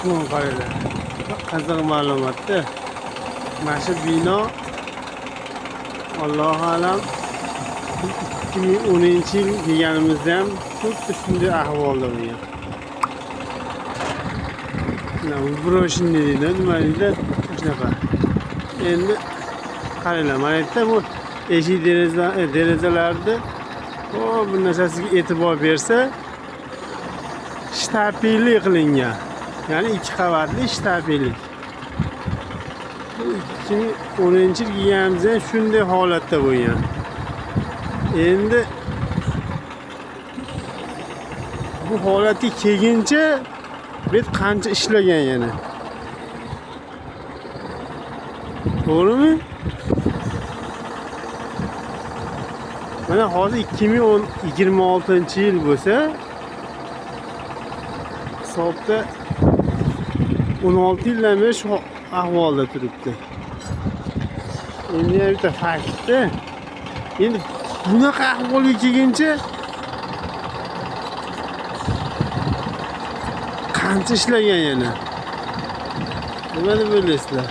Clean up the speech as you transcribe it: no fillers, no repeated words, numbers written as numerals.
Bu qaranglar. Qiziq ma'lumotda. Mana shu bino Allohu alam 2010-yil deganimizda ham xuddi shunday ahvolda bo'lgan. Bu broshinni deydi, nima deydi? Shunaqa. Endi qaranglar, mana yerda bu eshik derazalarni bu narsasiga e'tibor bersa, shtapeli qilingan. Ya'ni 2 qavatli shtapeli. 2010-yil deganimizda shunday holatda bo'lgan. Endi bu holatga kelguncha bet qancha ishlagan yana. To'g'rimi? Mana hozir 2026-yil bo'lsa, hisobda 16 yildan beri shu ahvolda turibdi. Endi bitta faktda, endi bunaqa ahvolga kelguncha qancha ishlagan yana. Nima deb o'ylaysizlar?